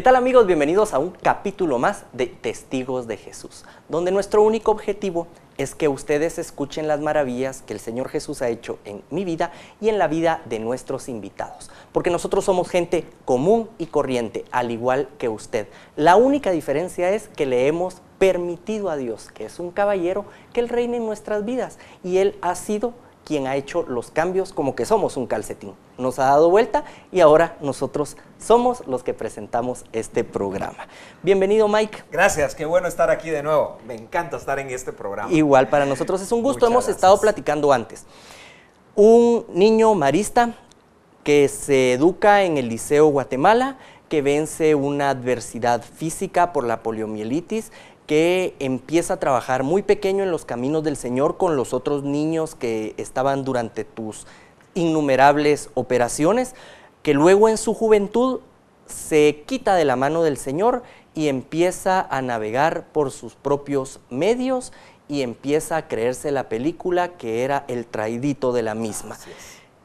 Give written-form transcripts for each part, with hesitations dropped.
tal amigos? Bienvenidos a un capítulo más de Testigos de Jesús, donde nuestro único objetivo es que ustedes escuchen las maravillas que el Señor Jesús ha hecho en mi vida y en la vida de nuestros invitados, porque nosotros somos gente común y corriente, al igual que usted. La única diferencia es que le hemos permitido a Dios, que es un caballero, que Él reine en nuestras vidas, y Él ha sido quien ha hecho los cambios como que somos un calcetín. Nos ha dado vuelta y ahora nosotros somos los que presentamos este programa. Bienvenido, Mike. Gracias, qué bueno estar aquí de nuevo. Me encanta estar en este programa. Igual para nosotros es un gusto. Muchas Hemos gracias. estado platicando antes. Un niño marista que se educa en el Liceo Guatemala, que vence una adversidad física por la poliomielitis, que empieza a trabajar muy pequeño en los caminos del Señor con los otros niños que estaban durante tus innumerables operaciones, que luego en su juventud se quita de la mano del Señor y empieza a navegar por sus propios medios y empieza a creerse la película que era el traidito de la misma.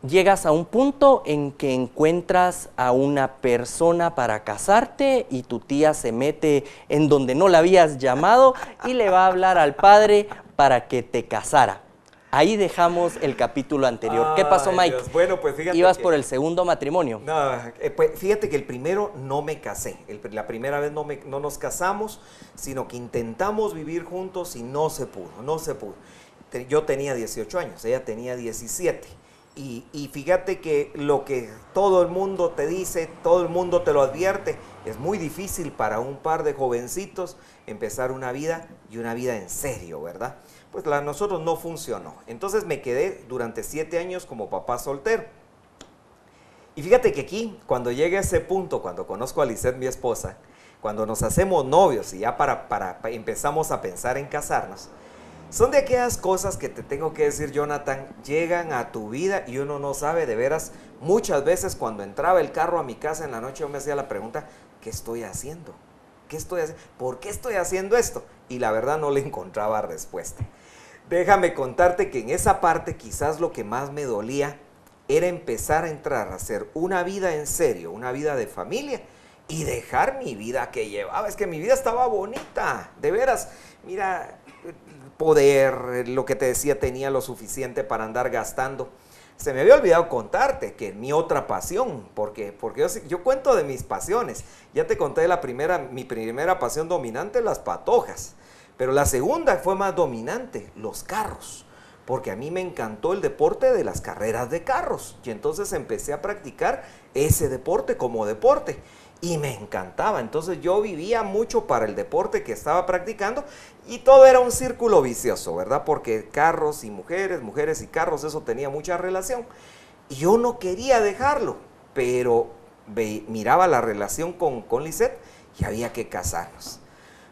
Llegas a un punto en que encuentras a una persona para casarte y tu tía se mete en donde no la habías llamado y le va a hablar al padre para que te casara. Ahí dejamos el capítulo anterior. ¿Qué pasó, Mike? Dios. Bueno, pues fíjate Ibas que por el segundo matrimonio. No, pues fíjate que el primero no me casé. La primera vez no nos casamos, sino que intentamos vivir juntos y no se pudo. Yo tenía 18 años, ella tenía 17. Y fíjate que lo que todo el mundo te dice, todo el mundo te lo advierte, es muy difícil para un par de jovencitos empezar una vida y una vida en serio, ¿verdad? Pues nosotros no funcionó. Entonces me quedé durante 7 años como papá soltero. Y fíjate que aquí, cuando llegue a ese punto, cuando conozco a Lisette, mi esposa, cuando nos hacemos novios y ya empezamos a pensar en casarnos, son de aquellas cosas que te tengo que decir, Jonathan, llegan a tu vida y uno no sabe de veras. Muchas veces cuando entraba el carro a mi casa en la noche yo me hacía la pregunta, ¿qué estoy haciendo? ¿Qué estoy haciendo? ¿Por qué estoy haciendo esto? Y la verdad no le encontraba respuesta. Déjame contarte que en esa parte quizás lo que más me dolía era empezar a entrar a hacer una vida en serio, una vida de familia y dejar mi vida que llevaba. Es que mi vida estaba bonita, de veras. Mira, poder, lo que te decía, tenía lo suficiente para andar gastando. Se me había olvidado contarte que mi otra pasión, porque yo cuento de mis pasiones. Ya te conté mi primera pasión dominante, las patojas. Pero la segunda fue más dominante, los carros. Porque a mí me encantó el deporte de las carreras de carros. Y entonces empecé a practicar ese deporte como deporte. Y me encantaba, entonces yo vivía mucho para el deporte que estaba practicando y todo era un círculo vicioso, ¿verdad? Porque carros y mujeres, mujeres y carros, eso tenía mucha relación. Y yo no quería dejarlo, pero miraba la relación con Lisette y había que casarnos.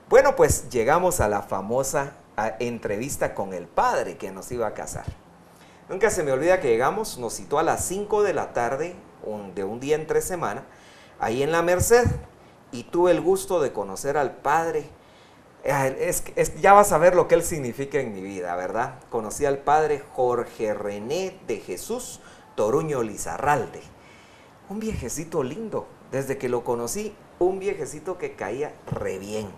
Bueno, pues llegamos a la famosa entrevista con el padre que nos iba a casar. Nunca se me olvida que llegamos, nos citó a las 5 de la tarde de un día entre semana, ahí en la Merced, y tuve el gusto de conocer al padre. Ya vas a ver lo que él significa en mi vida, ¿verdad? Conocí al padre Jorge René de Jesús Toruño Lizarralde. Un viejecito lindo, desde que lo conocí, un viejecito que caía re bien.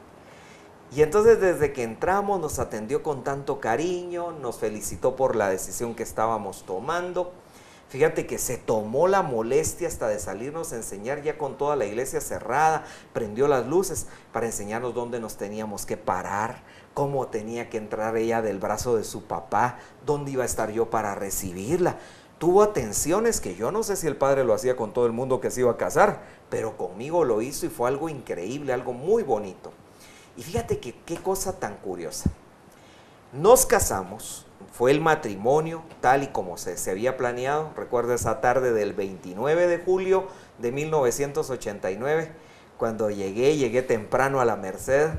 Y entonces desde que entramos nos atendió con tanto cariño, nos felicitó por la decisión que estábamos tomando. Fíjate que se tomó la molestia hasta de salirnos a enseñar ya con toda la iglesia cerrada, prendió las luces para enseñarnos dónde nos teníamos que parar, cómo tenía que entrar ella del brazo de su papá, dónde iba a estar yo para recibirla. Tuvo atenciones que yo no sé si el padre lo hacía con todo el mundo que se iba a casar, pero conmigo lo hizo y fue algo increíble, algo muy bonito. Y fíjate que qué cosa tan curiosa. Nos casamos. Fue el matrimonio tal y como se había planeado. Recuerdo esa tarde del 29 de julio de 1989, cuando llegué temprano a la Merced.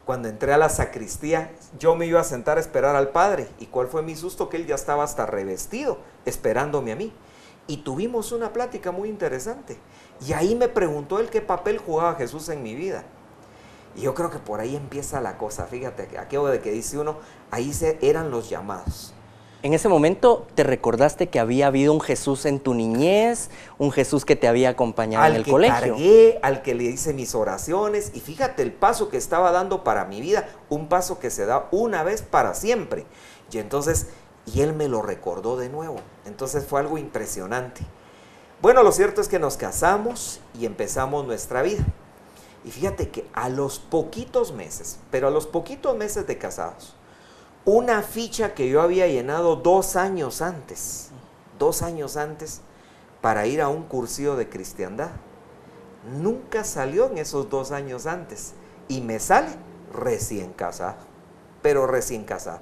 Cuando entré a la sacristía, yo me iba a sentar a esperar al padre. ¿Y cuál fue mi susto? Que él ya estaba hasta revestido, esperándome a mí. Y tuvimos una plática muy interesante. Y ahí me preguntó él qué papel jugaba Jesús en mi vida. Y yo creo que por ahí empieza la cosa, fíjate, aquello de que dice uno, ahí eran los llamados. En ese momento, ¿te recordaste que había habido un Jesús en tu niñez, un Jesús que te había acompañado en el colegio? Al que cargué, al que le hice mis oraciones, y fíjate el paso que estaba dando para mi vida, un paso que se da una vez para siempre. Y entonces, y él me lo recordó de nuevo. Entonces fue algo impresionante. Bueno, lo cierto es que nos casamos y empezamos nuestra vida. Y fíjate que a los poquitos meses, pero a los poquitos meses de casados, una ficha que yo había llenado 2 años antes para ir a un cursillo de cristiandad, nunca salió en esos 2 años antes y me sale recién casado, pero recién casado.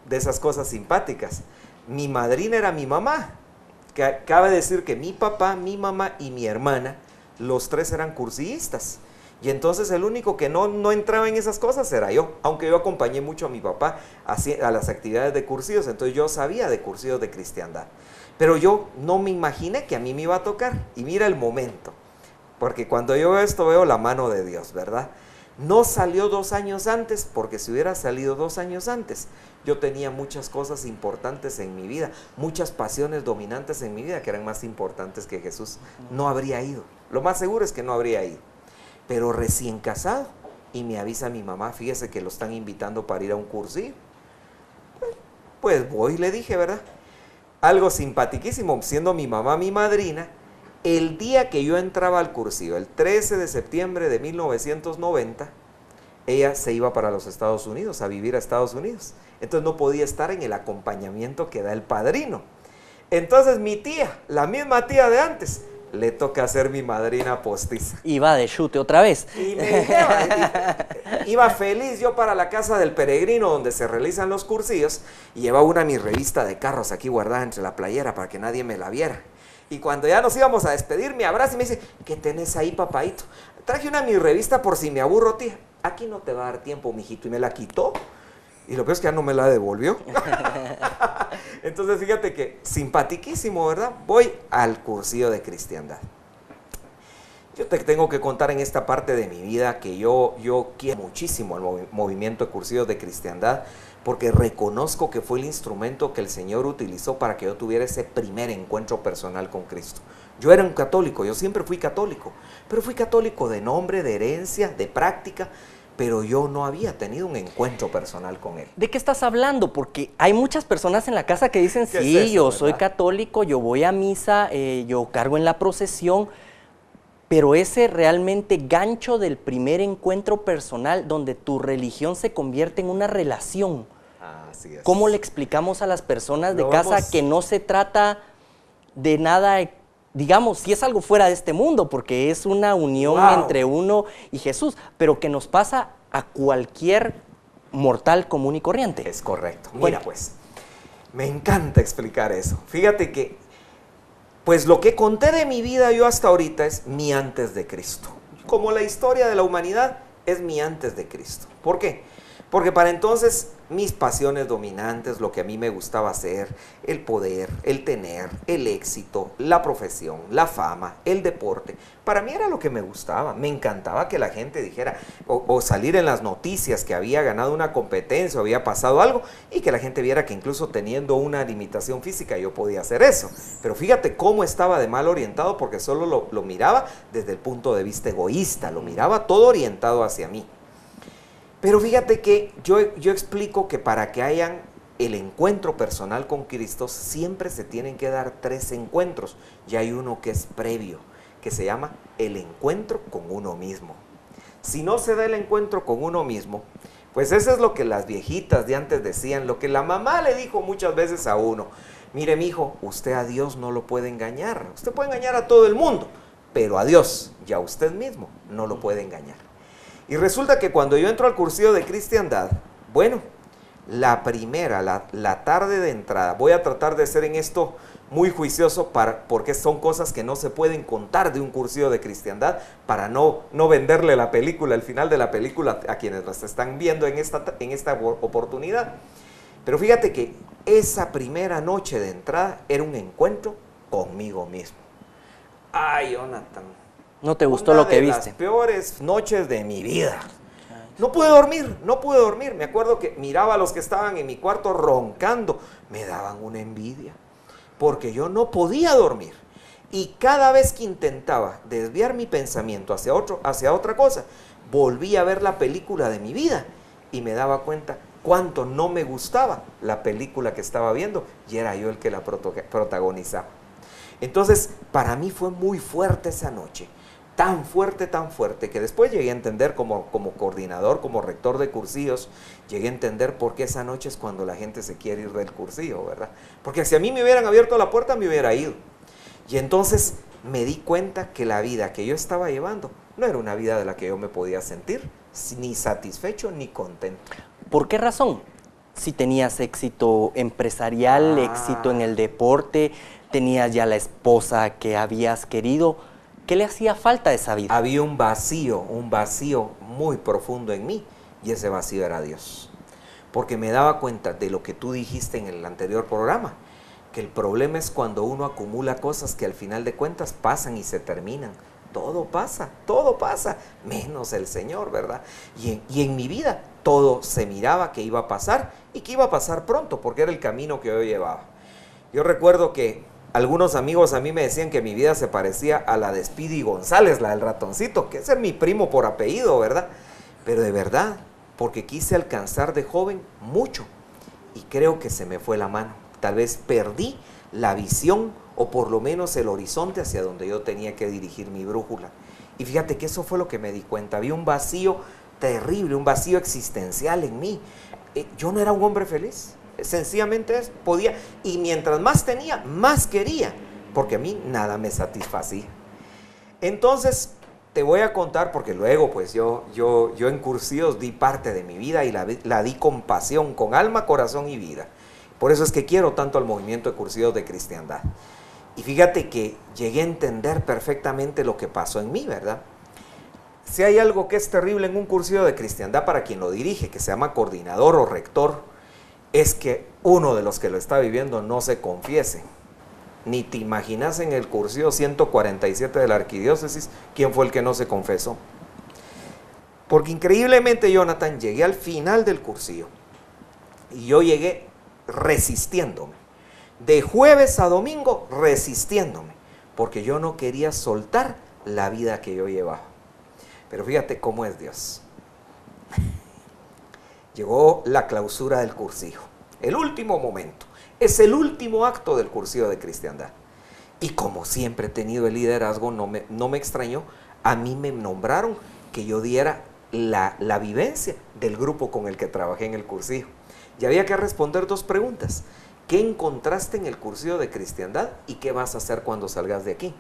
De esas cosas simpáticas. Mi madrina era mi mamá. Cabe decir que mi papá, mi mamá y mi hermana, los 3 eran cursillistas. Y entonces el único que no entraba en esas cosas era yo, aunque yo acompañé mucho a mi papá a las actividades de cursillos, entonces yo sabía de cursillos de cristiandad. Pero yo no me imaginé que a mí me iba a tocar, y mira el momento, porque cuando yo veo esto veo la mano de Dios, ¿verdad? No salió 2 años antes, porque si hubiera salido 2 años antes, yo tenía muchas cosas importantes en mi vida, muchas pasiones dominantes en mi vida que eran más importantes que Jesús. No habría ido, lo más seguro es que no habría ido. Pero recién casado, y me avisa mi mamá, fíjese que lo están invitando para ir a un cursillo. Pues voy, le dije, ¿verdad? Algo simpatiquísimo, siendo mi mamá mi madrina, el día que yo entraba al cursillo, el 13 de septiembre de 1990, ella se iba para los Estados Unidos, a vivir a Estados Unidos. Entonces no podía estar en el acompañamiento que da el padrino. Entonces mi tía, la misma tía de antes, le toca ser mi madrina postiza. Iba de chute otra vez. Y me lleva, iba feliz yo para la casa del peregrino donde se realizan los cursillos y llevaba mi revista de carros aquí guardada entre la playera para que nadie me la viera. Y cuando ya nos íbamos a despedir, me abraza y me dice, ¿qué tenés ahí, papaito? Traje mi revista por si me aburro, tía. Aquí no te va a dar tiempo, mijito. Y me la quitó. Y lo peor es que ya no me la devolvió. Entonces, fíjate que simpatiquísimo, ¿verdad? Voy al cursillo de cristiandad. Yo te tengo que contar en esta parte de mi vida que yo quiero muchísimo el movimiento de cursillos de cristiandad, porque reconozco que fue el instrumento que el Señor utilizó para que yo tuviera ese primer encuentro personal con Cristo. Yo era un católico, yo siempre fui católico, pero fui católico de nombre, de herencia, de práctica, pero yo no había tenido un encuentro personal con Él. ¿De qué estás hablando? Porque hay muchas personas en la casa que dicen, sí, es eso, yo ¿verdad? soy católico, yo voy a misa, yo cargo en la procesión, pero ese realmente gancho del primer encuentro personal donde tu religión se convierte en una relación. Así es. ¿Cómo le explicamos a las personas de Lo casa vamos... que no se trata de nada, digamos, si es algo fuera de este mundo, porque es una unión entre uno y Jesús, pero que nos pasa a cualquier mortal común y corriente? Es correcto. Mira, Bueno, pues, me encanta explicar eso. Fíjate que, pues lo que conté de mi vida yo hasta ahorita es mi antes de Cristo. Como la historia de la humanidad es mi antes de Cristo. ¿Por qué? Porque para entonces mis pasiones dominantes, lo que a mí me gustaba hacer, el poder, el tener, el éxito, la profesión, la fama, el deporte, para mí era lo que me gustaba. Me encantaba que la gente dijera, o salir en las noticias que había ganado una competencia o había pasado algo, y que la gente viera que incluso teniendo una limitación física yo podía hacer eso. Pero fíjate cómo estaba de mal orientado, porque solo lo miraba desde el punto de vista egoísta, lo miraba todo orientado hacia mí. Pero fíjate que yo explico que para que hayan el encuentro personal con Cristo, siempre se tienen que dar 3 encuentros. Y hay uno que es previo, que se llama el encuentro con uno mismo. Si no se da el encuentro con uno mismo, pues eso es lo que las viejitas de antes decían, lo que la mamá le dijo muchas veces a uno. Mire, mijo, usted a Dios no lo puede engañar. Usted puede engañar a todo el mundo, pero a Dios y a usted mismo no lo puede engañar. Y resulta que cuando yo entro al cursillo de cristiandad, bueno, la primera, la tarde de entrada, voy a tratar de ser en esto muy juicioso porque son cosas que no se pueden contar de un cursillo de cristiandad para no venderle la película, el final de la película a quienes nos están viendo en esta oportunidad. Pero fíjate que esa primera noche de entrada era un encuentro conmigo mismo. Ay, Jonathan. ¿No te gustó lo que viste? Una de las peores noches de mi vida. No pude dormir, no pude dormir. Me acuerdo que miraba a los que estaban en mi cuarto roncando. Me daban una envidia, porque yo no podía dormir. Y cada vez que intentaba desviar mi pensamiento hacia otra cosa, volví a ver la película de mi vida y me daba cuenta cuánto no me gustaba la película que estaba viendo y era yo el que la protagonizaba. Entonces, para mí fue muy fuerte esa noche, tan fuerte, que después llegué a entender como coordinador, como rector de cursillos, llegué a entender por qué esa noche es cuando la gente se quiere ir del cursillo, ¿verdad? Porque si a mí me hubieran abierto la puerta, me hubiera ido. Y entonces me di cuenta que la vida que yo estaba llevando no era una vida de la que yo me podía sentir ni satisfecho ni contento. ¿Por qué razón? Si tenías éxito empresarial, éxito en el deporte, tenías ya la esposa que habías querido, ¿qué le hacía falta a esa vida? Había un vacío muy profundo en mí, y ese vacío era Dios. Porque me daba cuenta de lo que tú dijiste en el anterior programa, que el problema es cuando uno acumula cosas que al final de cuentas pasan y se terminan. Todo pasa, menos el Señor, ¿verdad? Y en mi vida todo se miraba que iba a pasar y que iba a pasar pronto, porque era el camino que yo llevaba. Yo recuerdo que algunos amigos a mí me decían que mi vida se parecía a la de Speedy González, la del ratoncito, que ese es mi primo por apellido, ¿verdad? Pero de verdad, porque quise alcanzar de joven mucho y creo que se me fue la mano. Tal vez perdí la visión o por lo menos el horizonte hacia donde yo tenía que dirigir mi brújula. Y fíjate que eso fue lo que me di cuenta. Había un vacío terrible, un vacío existencial en mí. Yo no era un hombre feliz. Sencillamente podía, y mientras más tenía, más quería, porque a mí nada me satisfacía. Entonces, te voy a contar, porque luego pues yo en cursillos di parte de mi vida y la di con pasión, con alma, corazón y vida. Por eso es que quiero tanto al movimiento de cursillos de cristiandad. Y fíjate que llegué a entender perfectamente lo que pasó en mí, ¿verdad? Si hay algo que es terrible en un cursillo de cristiandad para quien lo dirige, que se llama coordinador o rector, es que uno de los que lo está viviendo no se confiese. Ni te imaginas en el cursillo 147 de la arquidiócesis quién fue el que no se confesó. Porque increíblemente, Jonathan, llegué al final del cursillo y yo llegué resistiéndome. De jueves a domingo resistiéndome, porque yo no quería soltar la vida que yo llevaba. Pero fíjate cómo es Dios. Llegó la clausura del cursillo, el último momento, es el último acto del cursillo de cristiandad. Y como siempre he tenido el liderazgo, no me extrañó, a mí me nombraron que yo diera la vivencia del grupo con el que trabajé en el cursillo. Y había que responder dos preguntas. ¿Qué encontraste en el cursillo de cristiandad y qué vas a hacer cuando salgas de aquí?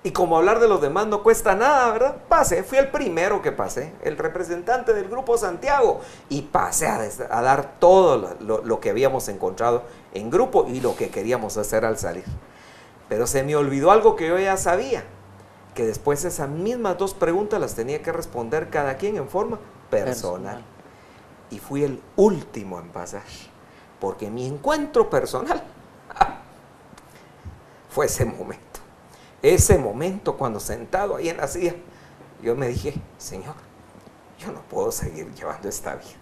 Y como hablar de los demás no cuesta nada, ¿verdad? Pasé, fui el primero que pasé, el representante del grupo Santiago, y pasé a dar todo lo que habíamos encontrado en grupo y lo que queríamos hacer al salir. Pero se me olvidó algo que yo ya sabía, que después esas mismas dos preguntas las tenía que responder cada quien en forma personal. Y fui el último en pasar, porque mi encuentro personal fue ese momento. Ese momento cuando sentado ahí en la silla, yo me dije, Señor, yo no puedo seguir llevando esta vida.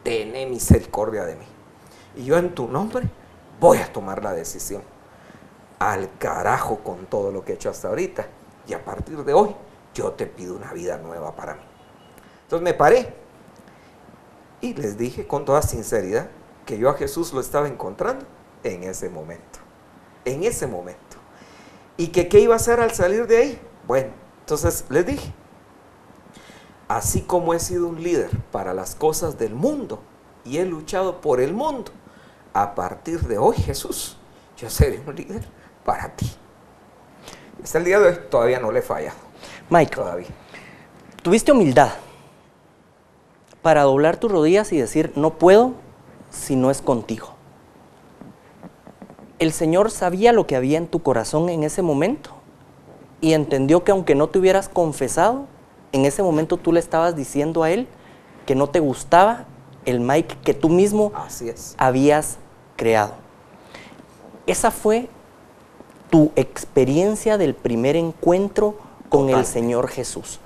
Tené misericordia de mí. Y yo en tu nombre voy a tomar la decisión. Al carajo con todo lo que he hecho hasta ahorita. Y a partir de hoy, yo te pido una vida nueva para mí. Entonces me paré y les dije con toda sinceridad que yo a Jesús lo estaba encontrando en ese momento. En ese momento. ¿Y que qué iba a hacer al salir de ahí? Bueno, entonces les dije, así como he sido un líder para las cosas del mundo y he luchado por el mundo, a partir de hoy, Jesús, yo seré un líder para ti. Hasta el día de hoy todavía no le he fallado. Mike, todavía. Tuviste humildad para doblar tus rodillas y decir, no puedo si no es contigo. El Señor sabía lo que había en tu corazón en ese momento y entendió que aunque no te hubieras confesado, en ese momento tú le estabas diciendo a Él que no te gustaba el Mike que tú mismo habías creado. Esa fue tu experiencia del primer encuentro con el Señor Jesús.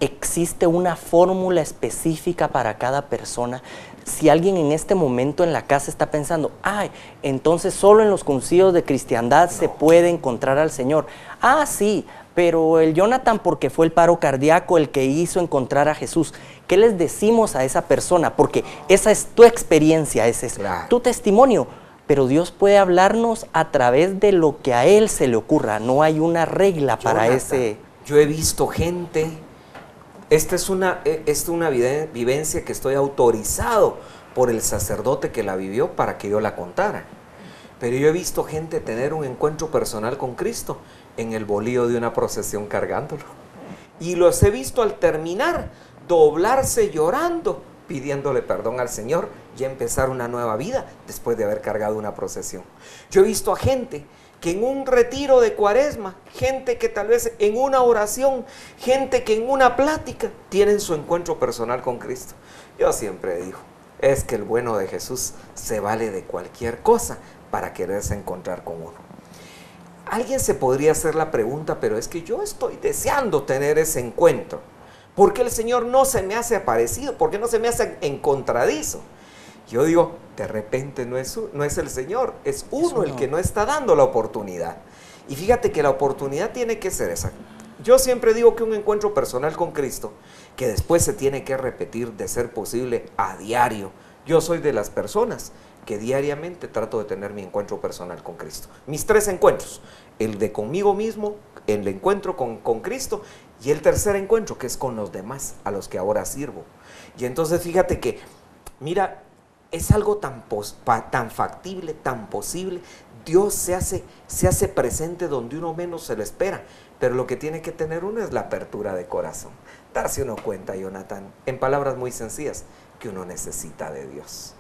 existe una fórmula específica para cada persona. Si alguien en este momento en la casa está pensando, ay, entonces solo en los concilios de cristiandad se puede encontrar al Señor. Ah, sí, pero el Jonathan, porque fue el paro cardíaco el que hizo encontrar a Jesús. ¿Qué les decimos a esa persona? Porque esa es tu experiencia, ese es tu testimonio. Pero Dios puede hablarnos a través de lo que a Él se le ocurra. No hay una regla para ese. Yo he visto gente, esta es una vivencia que estoy autorizado por el sacerdote que la vivió para que yo la contara. Pero yo he visto gente tener un encuentro personal con Cristo en el bolillo de una procesión cargándolo. Y los he visto al terminar doblarse llorando, pidiéndole perdón al Señor y empezar una nueva vida después de haber cargado una procesión. Yo he visto a gente que en un retiro de Cuaresma, gente que tal vez en una oración, gente que en una plática tienen su encuentro personal con Cristo. Yo siempre digo, es que el bueno de Jesús se vale de cualquier cosa para quererse encontrar con uno. Alguien se podría hacer la pregunta, pero es que yo estoy deseando tener ese encuentro. ¿Por qué el Señor no se me hace aparecido? ¿Por qué no se me hace encontradizo? Yo digo, de repente no es el Señor, es uno el que no está dando la oportunidad. Y fíjate que la oportunidad tiene que ser esa. Yo siempre digo que un encuentro personal con Cristo, que después se tiene que repetir de ser posible a diario. Yo soy de las personas que diariamente trato de tener mi encuentro personal con Cristo. Mis 3 encuentros, el de conmigo mismo, el encuentro con Cristo y el tercer encuentro que es con los demás a los que ahora sirvo. Y entonces fíjate que, mira, es algo tan factible, tan posible. Dios se hace presente donde uno menos se lo espera, pero lo que tiene que tener uno es la apertura de corazón. Darse uno cuenta, Jonathan, en palabras muy sencillas, que uno necesita de Dios.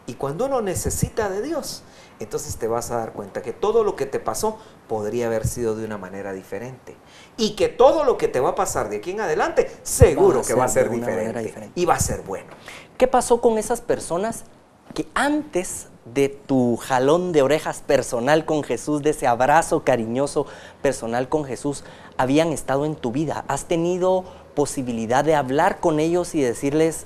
Y cuando uno necesita de Dios, entonces te vas a dar cuenta que todo lo que te pasó podría haber sido de una manera diferente. Y que todo lo que te va a pasar de aquí en adelante, seguro que va a ser diferente. Y va a ser bueno. ¿Qué pasó con esas personas que antes de tu jalón de orejas personal con Jesús, de ese abrazo cariñoso personal con Jesús, habían estado en tu vida? ¿Has tenido posibilidad de hablar con ellos y decirles,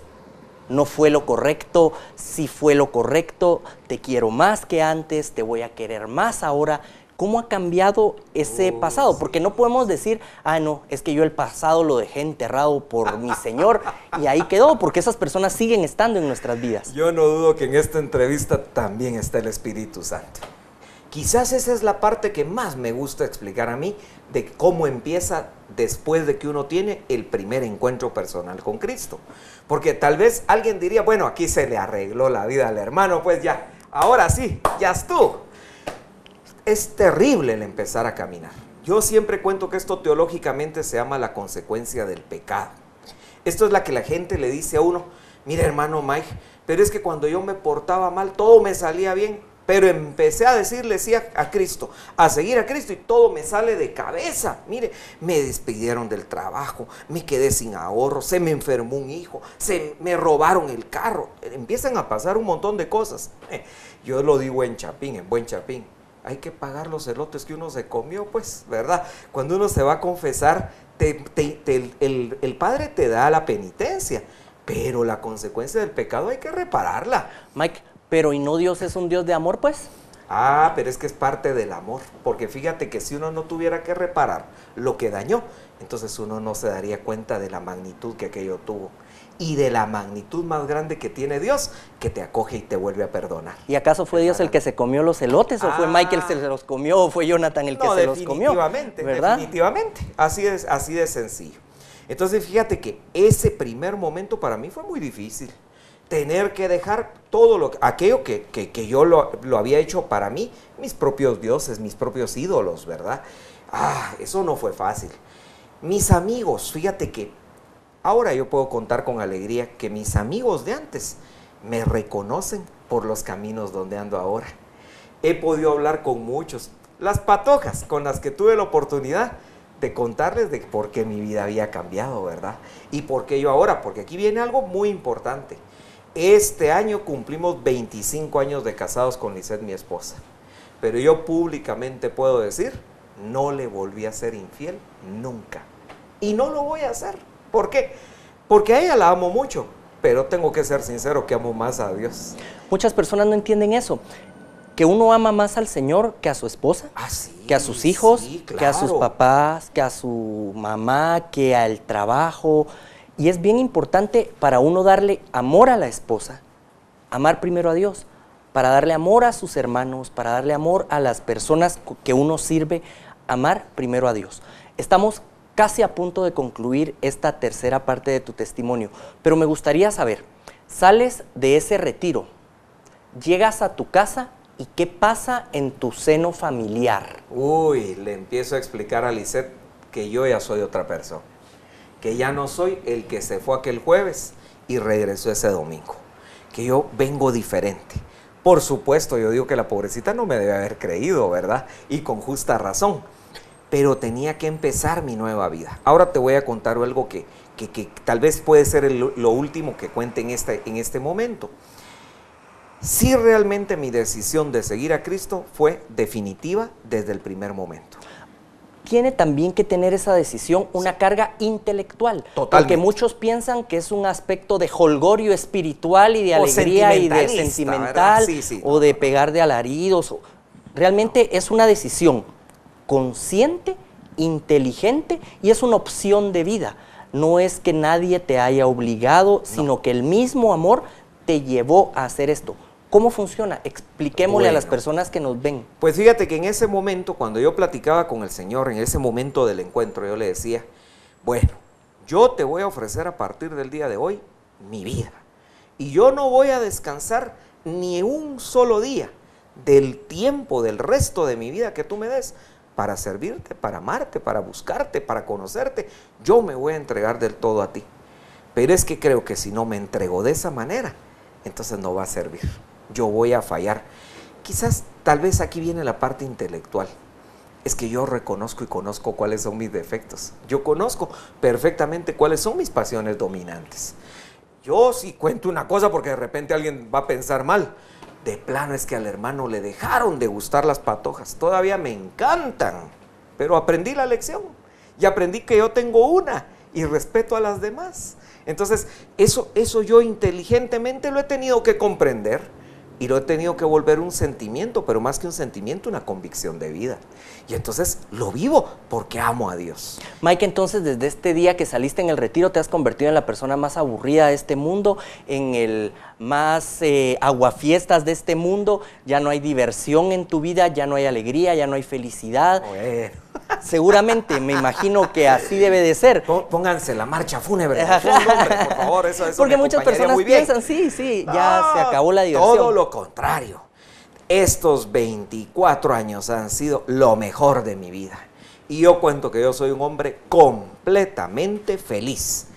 no fue lo correcto, sí fue lo correcto, te quiero más que antes, te voy a querer más ahora? ¿Cómo ha cambiado ese pasado? Porque no podemos decir, ah, no, es que yo el pasado lo dejé enterrado por mi Señor y ahí quedó, porque esas personas siguen estando en nuestras vidas. Yo no dudo que en esta entrevista también está el Espíritu Santo. Quizás esa es la parte que más me gusta explicar a mí de cómo empieza después de que uno tiene el primer encuentro personal con Cristo. Porque tal vez alguien diría, bueno, aquí se le arregló la vida al hermano, pues ya, ahora sí, ya estuvo. Es terrible el empezar a caminar. Yo siempre cuento que esto teológicamente se llama la consecuencia del pecado. Esto es la que la gente le dice a uno, mira hermano Mike, pero es que cuando yo me portaba mal todo me salía bien, pero empecé a decirle sí a Cristo, a seguir a Cristo y todo me sale de cabeza. Mire, me despidieron del trabajo, me quedé sin ahorro, se me enfermó un hijo, me robaron el carro, empiezan a pasar un montón de cosas. Yo lo digo en Chapín, en buen Chapín. Hay que pagar los elotes que uno se comió, pues, ¿verdad? Cuando uno se va a confesar, el Padre te da la penitencia, pero la consecuencia del pecado hay que repararla. Mike, pero ¿y no Dios es un Dios de amor, pues? Ah, pero es que es parte del amor, porque fíjate que si uno no tuviera que reparar lo que dañó, entonces uno no se daría cuenta de la magnitud que aquello tuvo. Y de la magnitud más grande que tiene Dios, que te acoge y te vuelve a perdonar. ¿Y acaso fue Dios el que se comió los elotes? ¿O fue Michael el que se los comió? ¿O fue Jonathan el que se los comió? Definitivamente. Así de sencillo. Entonces fíjate que ese primer momento para mí fue muy difícil. Tener que dejar todo aquello que yo lo había hecho para mí, mis propios dioses, mis propios ídolos, ¿verdad? Eso no fue fácil. Mis amigos, fíjate que ahora yo puedo contar con alegría que mis amigos de antes me reconocen por los caminos donde ando ahora. He podido hablar con muchos, las patojas con las que tuve la oportunidad de contarles de por qué mi vida había cambiado, ¿verdad? Y por qué yo ahora, porque aquí viene algo muy importante. Este año cumplimos 25 años de casados con Lisette, mi esposa. Pero yo públicamente puedo decir, no le volví a ser infiel nunca. Y no lo voy a hacer. ¿Por qué? Porque a ella la amo mucho, pero tengo que ser sincero que amo más a Dios. Muchas personas no entienden eso, que uno ama más al Señor que a su esposa, Sí, que a sus hijos, sí, claro. que a sus papás, que a su mamá, que al trabajo. Y es bien importante para uno darle amor a la esposa, amar primero a Dios, para darle amor a sus hermanos, para darle amor a las personas que uno sirve, amar primero a Dios. Estamos casi a punto de concluir esta tercera parte de tu testimonio, pero me gustaría saber, sales de ese retiro, llegas a tu casa y ¿qué pasa en tu seno familiar? Uy, le empiezo a explicar a Lisette que yo ya soy otra persona, que ya no soy el que se fue aquel jueves y regresó ese domingo, que yo vengo diferente. Por supuesto, yo digo que la pobrecita no me debe haber creído, ¿verdad? Y con justa razón. Pero tenía que empezar mi nueva vida. Ahora te voy a contar algo que tal vez puede ser lo último que cuente en este momento. Sí, realmente mi decisión de seguir a Cristo fue definitiva desde el primer momento. Tiene también que tener esa decisión una carga intelectual. Totalmente. Porque muchos piensan que es un aspecto de jolgorio espiritual y de alegría y de sentimental, sí, o de pegar de alaridos. Realmente es una decisión consciente, inteligente y es una opción de vida. No es que nadie te haya obligado, sino que el mismo amor te llevó a hacer esto. ¿Cómo funciona? Expliquémosle a las personas que nos ven. Pues fíjate que en ese momento, cuando yo platicaba con el Señor, en ese momento del encuentro, yo le decía, bueno, yo te voy a ofrecer a partir del día de hoy mi vida. Y yo no voy a descansar ni un solo día del tiempo, del resto de mi vida que tú me des, para servirte, para amarte, para buscarte, para conocerte. Yo me voy a entregar del todo a ti. Pero es que creo que si no me entrego de esa manera, entonces no va a servir. Yo voy a fallar. Quizás, tal vez aquí viene la parte intelectual. Es que yo reconozco y conozco cuáles son mis defectos. Yo conozco perfectamente cuáles son mis pasiones dominantes. Yo sí cuento una cosa porque de repente alguien va a pensar mal. De plano es que al hermano le dejaron de gustar las patojas. Todavía me encantan, pero aprendí la lección. Y aprendí que yo tengo una y respeto a las demás. Entonces, eso yo inteligentemente lo he tenido que comprender y lo he tenido que volver un sentimiento, pero más que un sentimiento, una convicción de vida. Y entonces lo vivo porque amo a Dios. Mike, entonces desde este día que saliste en el retiro te has convertido en la persona más aburrida de este mundo, en el más aguafiestas de este mundo. Ya no hay diversión en tu vida, ya no hay alegría, ya no hay felicidad. Bueno. Seguramente, me imagino que así debe de ser. Pónganse la marcha fúnebre, hombre, por favor, eso porque muchas personas piensan, sí, ya se acabó la diversión. Todo lo contrario. Estos 24 años han sido lo mejor de mi vida. Y yo cuento que yo soy un hombre completamente feliz.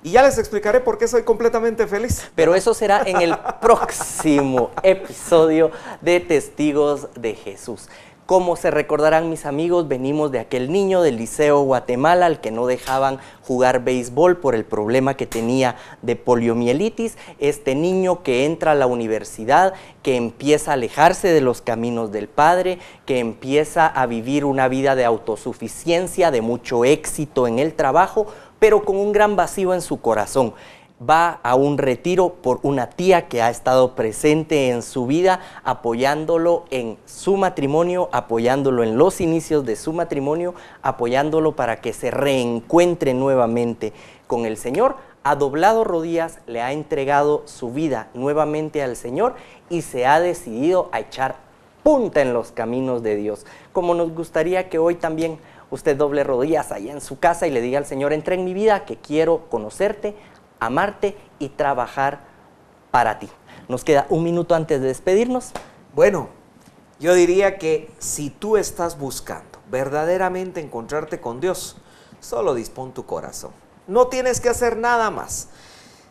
Y ya les explicaré por qué soy completamente feliz. Pero eso será en el próximo episodio de Testigos de Jesús. Como se recordarán mis amigos, venimos de aquel niño del Liceo Guatemala al que no dejaban jugar béisbol por el problema que tenía de poliomielitis. Este niño que entra a la universidad, que empieza a alejarse de los caminos del Padre, que empieza a vivir una vida de autosuficiencia, de mucho éxito en el trabajo, pero con un gran vacío en su corazón. Va a un retiro por una tía que ha estado presente en su vida, apoyándolo en su matrimonio, apoyándolo en los inicios de su matrimonio, apoyándolo para que se reencuentre nuevamente con el Señor. Ha doblado rodillas, le ha entregado su vida nuevamente al Señor y se ha decidido a echar punta en los caminos de Dios. Como nos gustaría que hoy también usted doble rodillas allá en su casa y le diga al Señor, entra en mi vida que quiero conocerte, amarte y trabajar para ti. Nos queda un minuto antes de despedirnos. Bueno, yo diría que si tú estás buscando verdaderamente encontrarte con Dios, solo dispón tu corazón. No tienes que hacer nada más.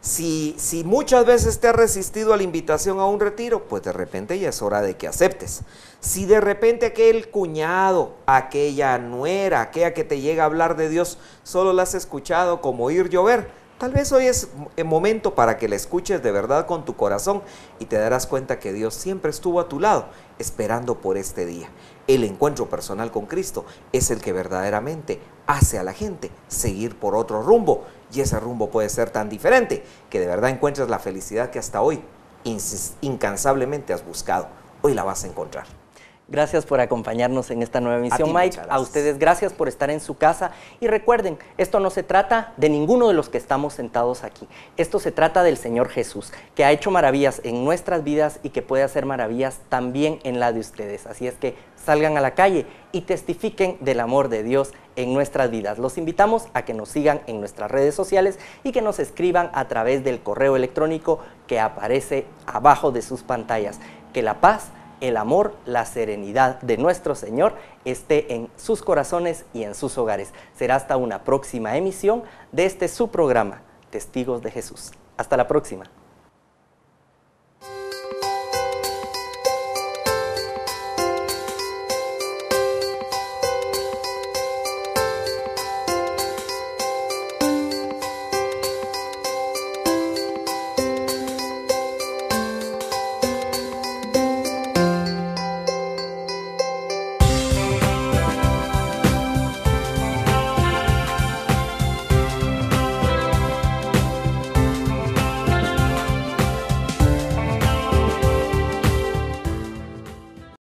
Si muchas veces te has resistido a la invitación a un retiro, pues de repente ya es hora de que aceptes. Si de repente aquel cuñado, aquella nuera, aquella que te llega a hablar de Dios, solo la has escuchado como oír llover, tal vez hoy es el momento para que la escuches de verdad con tu corazón y te darás cuenta que Dios siempre estuvo a tu lado, esperando por este día. El encuentro personal con Cristo es el que verdaderamente hace a la gente seguir por otro rumbo, y ese rumbo puede ser tan diferente que de verdad encuentres la felicidad que hasta hoy incansablemente has buscado. Hoy la vas a encontrar. Gracias por acompañarnos en esta nueva emisión, Mike. A ustedes gracias por estar en su casa. Y recuerden, esto no se trata de ninguno de los que estamos sentados aquí. Esto se trata del Señor Jesús, que ha hecho maravillas en nuestras vidas y que puede hacer maravillas también en la de ustedes. Así es que salgan a la calle y testifiquen del amor de Dios en nuestras vidas. Los invitamos a que nos sigan en nuestras redes sociales y que nos escriban a través del correo electrónico que aparece abajo de sus pantallas. Que la paz, el amor, la serenidad de nuestro Señor esté en sus corazones y en sus hogares. Será hasta una próxima emisión de su programa, Testigos de Jesús. Hasta la próxima.